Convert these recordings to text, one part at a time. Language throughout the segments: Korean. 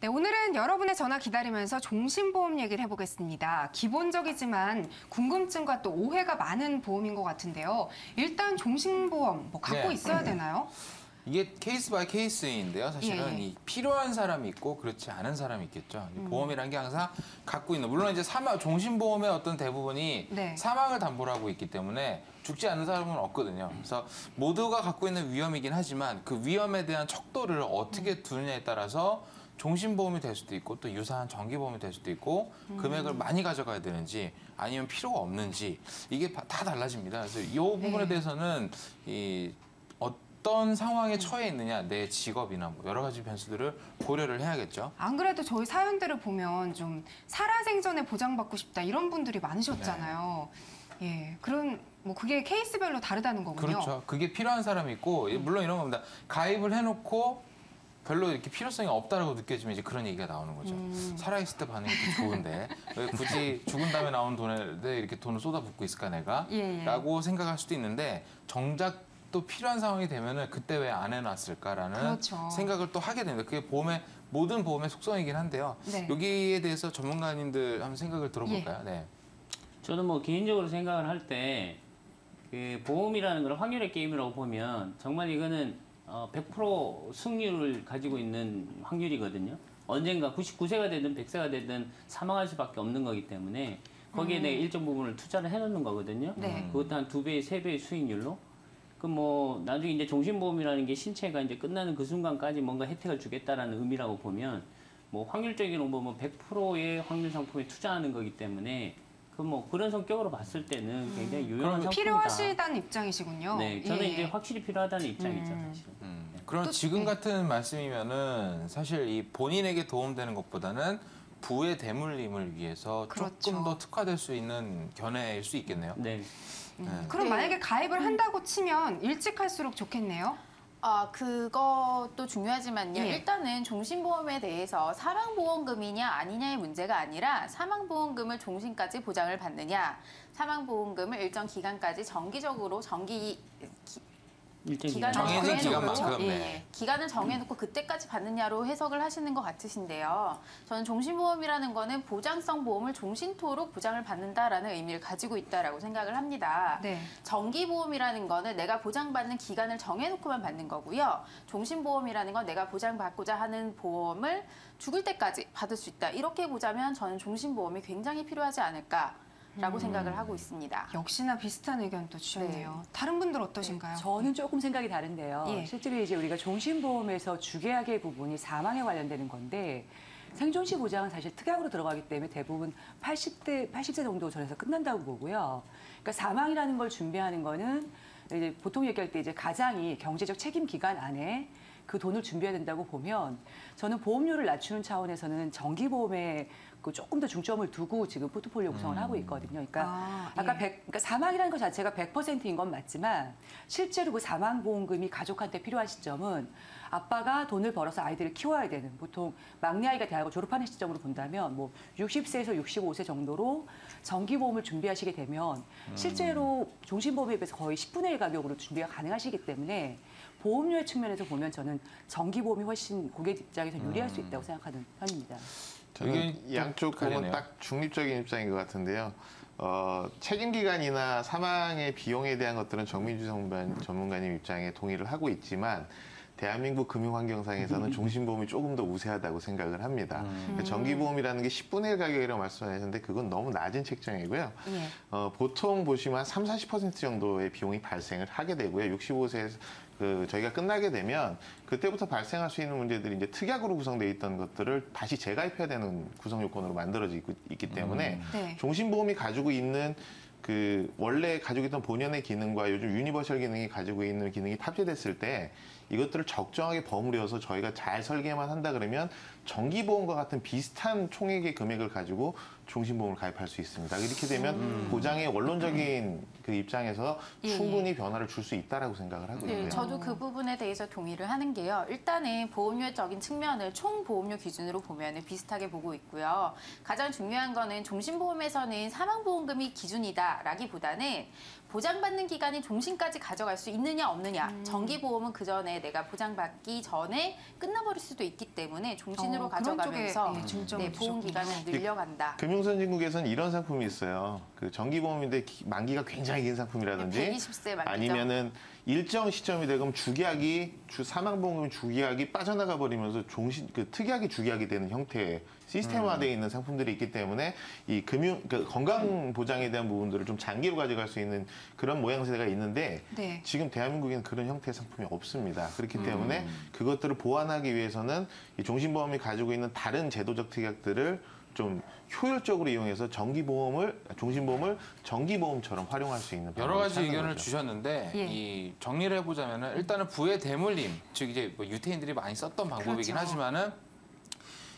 네, 오늘은 여러분의 전화 기다리면서 종신보험 얘기를 해보겠습니다. 기본적이지만 궁금증과 또 오해가 많은 보험인 것 같은데요. 일단 종신보험 갖고 있어야 되나요? 이게 케이스 바이 케이스인데요. 사실은 이 필요한 사람이 있고 그렇지 않은 사람이 있겠죠. 보험이라는 게 항상 갖고 있는, 물론 이제 종신보험의 어떤 대부분이 사망을 담보로 하고 있기 때문에 죽지 않는 사람은 없거든요. 그래서 모두가 갖고 있는 위험이긴 하지만 그 위험에 대한 척도를 어떻게 두느냐에 따라서 종신보험이 될 수도 있고 또 유사한 정기보험이 될 수도 있고 금액을 많이 가져가야 되는지 아니면 필요가 없는지 이게 다 달라집니다. 그래서 이 부분에 대해서는 어떤 상황에 처해 있느냐, 내 직업이나 뭐 여러 가지 변수들을 고려를 해야겠죠. 안 그래도 저희 사연들을 보면 좀 살아생전에 보장받고 싶다 이런 분들이 많으셨잖아요. 예, 그런 뭐 그게 케이스별로 다르다는 거군요. 그렇죠. 그게 필요한 사람이 있고 물론 이런 겁니다. 가입을 해놓고 별로 이렇게 필요성이 없다라고 느껴지면 이제 그런 얘기가 나오는 거죠. 살아있을 때 반응이 더 좋은데 왜 굳이 죽은 다음에 나온 돈에 이렇게 돈을 쏟아붓고 있을까 내가? 라고 생각할 수도 있는데 정작 또 필요한 상황이 되면은 그때 왜 안 해놨을까라는 생각을 또 하게 됩니다. 그게 모든 보험의 속성이긴 한데요. 여기에 대해서 전문가님들 한번 생각을 들어볼까요? 네. 저는 뭐 개인적으로 생각을 할 때 그 보험이라는 걸 확률의 게임이라고 보면 정말 이거는 100% 승률을 가지고 있는 확률이거든요. 언젠가 99세가 되든 100세가 되든 사망할 수밖에 없는 거기 때문에 거기에 내가 일정 부분을 투자를 해놓는 거거든요. 그것도 한 2배, 3배의 수익률로. 그 뭐 나중에 이제 종신보험이라는 게 신체가 이제 끝나는 그 순간까지 뭔가 혜택을 주겠다라는 의미라고 보면 뭐 확률적으로 보면 100%의 확률 상품에 투자하는 거기 때문에 그 뭐 그런 성격으로 봤을 때는 굉장히 유용한 상품이다. 필요하시다는 입장이시군요. 네, 저는 이제 확실히 필요하다는 입장이죠, 사실은. 그럼 지금 같은 말씀이면은 사실 이 본인에게 도움되는 것보다는 부의 대물림을 위해서 조금 더 특화될 수 있는 견해일 수 있겠네요. 네. 그럼 만약에 가입을 한다고 치면 일찍 할수록 좋겠네요? 그것도 중요하지만요. 일단은 종신보험에 대해서 사망보험금이냐 아니냐의 문제가 아니라 사망보험금을 종신까지 보장을 받느냐, 사망보험금을 일정 기간까지 정기적으로 기간을 정해진 기간만큼 기간을 정해놓고 그때까지 받느냐로 해석을 하시는 것 같으신데요. 저는 종신보험이라는 거는 보장성 보험을 종신토록 보장을 받는다라는 의미를 가지고 있다라고 생각을 합니다. 정기보험이라는 거는 내가 보장받는 기간을 정해놓고만 받는 거고요. 종신보험이라는 건 내가 보장받고자 하는 보험을 죽을 때까지 받을 수 있다. 이렇게 보자면 저는 종신보험이 굉장히 필요하지 않을까. 라고 생각을 하고 있습니다. 역시나 비슷한 의견 또 주셨네요. 다른 분들 어떠신가요? 저는 조금 생각이 다른데요. 실제로 이제 우리가 종신보험에서 주계약의 부분이 사망에 관련되는 건데 생존시 보장은 사실 특약으로 들어가기 때문에 대부분 80세 정도 전에서 끝난다고 보고요. 그러니까 사망이라는 걸 준비하는 거는 이제 보통 얘기할 때 이제 가장이 경제적 책임 기간 안에 그 돈을 준비해야 된다고 보면 저는 보험료를 낮추는 차원에서는 정기보험에 조금 더 중점을 두고 지금 포트폴리오 구성을 하고 있거든요. 그러니까 그러니까 사망이라는 것 자체가 100%인 건 맞지만 실제로 그 사망보험금이 가족한테 필요한 시점은 아빠가 돈을 벌어서 아이들을 키워야 되는, 보통 막내 아이가 대학을 졸업하는 시점으로 본다면 뭐 60세에서 65세 정도로 정기보험을 준비하시게 되면 실제로 종신보험에 비해서 거의 10분의 1 가격으로 준비가 가능하시기 때문에 보험료의 측면에서 보면 저는 정기보험이 훨씬 고객 입장에서 유리할 수 있다고 생각하는 편입니다. 저는 양쪽 보면 딱 중립적인 입장인 것 같은데요. 책임기간이나 사망의 비용에 대한 것들은 정민주 전문가님 입장에 동의를 하고 있지만 대한민국 금융환경상에서는 종신보험이 조금 더 우세하다고 생각을 합니다. 정기보험이라는 게 10분의 1 가격이라고 말씀하셨는데 그건 너무 낮은 책정이고요. 보통 보시면 한 30~40% 정도의 비용이 발생을 하게 되고요. 65세에서 저희가 끝나게 되면 그때부터 발생할 수 있는 문제들이 이제 특약으로 구성되어 있던 것들을 다시 재가입해야 되는 구성 요건으로 만들어지고 있기 때문에 종신보험이 가지고 있는 원래 가지고 있던 본연의 기능과 요즘 유니버셜 기능이 가지고 있는 기능이 탑재됐을 때 이것들을 적정하게 버무려서 저희가 잘 설계만 한다 그러면 정기보험과 같은 비슷한 총액의 금액을 가지고 종신보험을 가입할 수 있습니다. 이렇게 되면 보장의 원론적인 그 입장에서 충분히 변화를 줄 수 있다라고 생각을 하고 있고요. 저도 그 부분에 대해서 동의를 하는 게요. 일단은 보험료적인 측면을 총 보험료 기준으로 보면 비슷하게 보고 있고요. 가장 중요한 거는 종신보험에서는 사망보험금이 기준이다라기보다는 보장받는 기간이 종신까지 가져갈 수 있느냐 없느냐. 정기보험은 그전에 때문에 내가 보장받기 전에 끝나버릴 수도 있기 때문에 종신으로 그런 쪽에, 가져가면서 예, 중점을 네, 보험 두셨군요. 기간을 늘려간다. 금융선진국에서는 이런 상품이 있어요. 그 정기보험인데 만기가 굉장히 긴 상품이라든지 120세 만기죠. 아니면은 일정 시점이 되면 사망보험금 주기약이 빠져나가 버리면서 특이하게 주기약이 되는 형태의 시스템화되어 있는 상품들이 있기 때문에 이 건강 보장에 대한 부분들을 좀 장기로 가져갈 수 있는 그런 모양새가 있는데 네. 지금 대한민국에는 그런 형태의 상품이 없습니다. 그렇기 때문에 그것들을 보완하기 위해서는 이 종신보험이 가지고 있는 다른 제도적 특약들을 좀 효율적으로 이용해서 종신보험을 정기보험처럼 활용할 수 있는 여러 가지 찾는 의견을 거죠. 주셨는데 예. 이 정리를 해보자면은 일단은 부의 대물림, 즉 이제 뭐 유태인들이 많이 썼던 방법이긴 그렇죠. 하지만은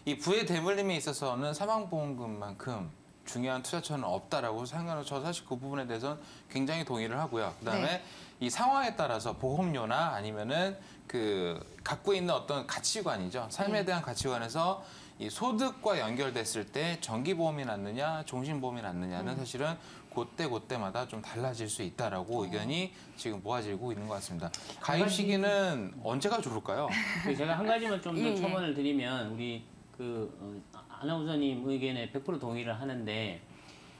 이 부의 대물림에 있어서는 사망보험금만큼 중요한 투자처는 없다라고 생각을 저 사실 그 부분에 대해서는 굉장히 동의를 하고요. 그다음에 네. 이 상황에 따라서 보험료나 아니면은 그 갖고 있는 어떤 가치관이죠. 삶에 대한 가치관에서 이 소득과 연결됐을 때 정기보험이 낫느냐, 종신보험이 낫느냐는 사실은 그때마다 좀 달라질 수 있다라고 의견이 지금 모아지고 있는 것 같습니다. 가입 시기는 언제가 좋을까요? 제가 한 가지만 좀 더 예, 예. 첨언을 드리면 우리 아나운서님 의견에 100% 동의를 하는데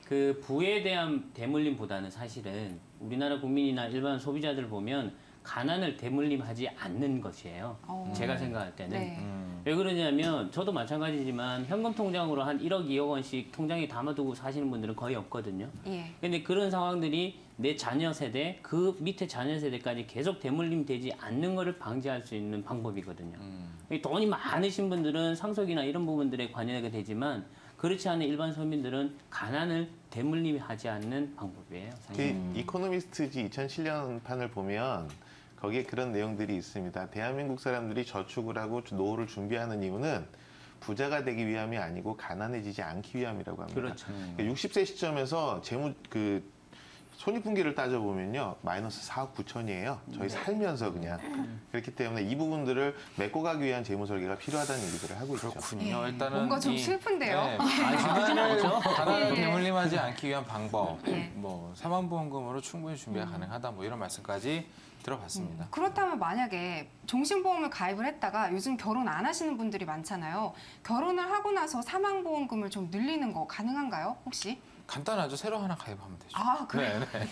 그 부에 대한 대물림보다는 사실은 우리나라 국민이나 일반 소비자들 보면 가난을 대물림하지 않는 것이에요. 제가 생각할 때는. 네. 왜 그러냐면 저도 마찬가지지만 현금 통장으로 한 1억, 2억 원씩 통장에 담아두고 사시는 분들은 거의 없거든요. 예. 근데 그런 상황들이 내 자녀 세대, 그 밑에 자녀 세대까지 계속 대물림 되지 않는 것을 방지할 수 있는 방법이거든요. 돈이 많으신 분들은 상속이나 이런 부분들에 관여가 되지만 그렇지 않은 일반 서민들은 가난을 대물림하지 않는 방법이에요. 이코노미스트지 2007년 판을 보면 거기에 그런 내용들이 있습니다. 대한민국 사람들이 저축을 하고 노후를 준비하는 이유는 부자가 되기 위함이 아니고 가난해지지 않기 위함이라고 합니다. 그렇죠. 60세 시점에서 손익분기를 따져보면요. 마이너스 4억 9천이에요. 저희 살면서 그냥. 그렇기 때문에 이 부분들을 메꿔가기 위한 재무 설계가 필요하다는 얘기들을 하고 있죠. 그렇군요. 예. 일단은 뭔가 좀 슬픈데요. 네, 않죠? 가난을 예. 대물림하지 않기 위한 방법, 예. 뭐 사망보험금으로 충분히 준비가 가능하다, 뭐 이런 말씀까지 들어봤습니다. 그렇다면 만약에 종신보험을 가입을 했다가 요즘 결혼 안 하시는 분들이 많잖아요. 결혼을 하고 나서 사망보험금을 좀 늘리는 거 가능한가요, 혹시? 간단하죠. 새로 하나 가입하면 되죠. 아, 그래요? 네, 네.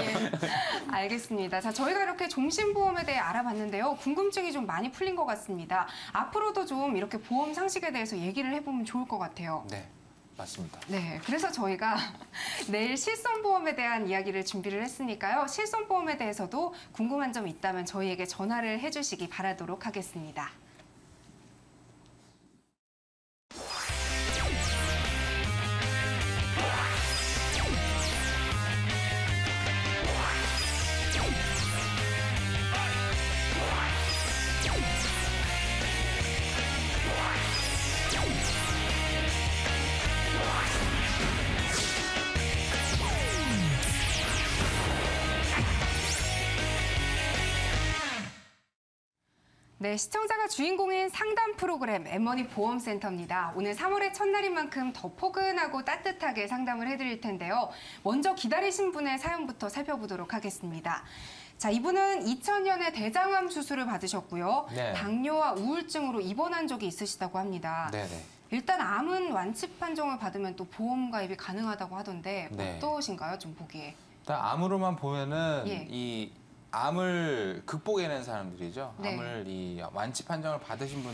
예. 알겠습니다. 자, 저희가 이렇게 종신보험에 대해 알아봤는데요. 궁금증이 좀 많이 풀린 것 같습니다. 앞으로도 좀 이렇게 보험 상식에 대해서 얘기를 해보면 좋을 것 같아요. 네, 맞습니다. 네, 그래서 저희가 내일 실손보험에 대한 이야기를 준비를 했으니까요. 실손보험에 대해서도 궁금한 점 있다면 저희에게 전화를 해주시기 바라도록 하겠습니다. 네, 시청자가 주인공인 상담 프로그램 엠머니 보험센터입니다. 오늘 3월의 첫날인 만큼 더 포근하고 따뜻하게 상담을 해드릴 텐데요. 먼저 기다리신 분의 사연부터 살펴보도록 하겠습니다. 자, 이분은 2000년에 대장암 수술을 받으셨고요. 네. 당뇨와 우울증으로 입원한 적이 있으시다고 합니다. 네, 네. 일단 암은 완치 판정을 받으면 또 보험 가입이 가능하다고 하던데 네. 어떠신가요, 좀 보기에? 일단 암으로만 보면은 예. 이 암을 극복해낸 사람들이죠. 네. 암을 이 완치 판정을 받으신 분들.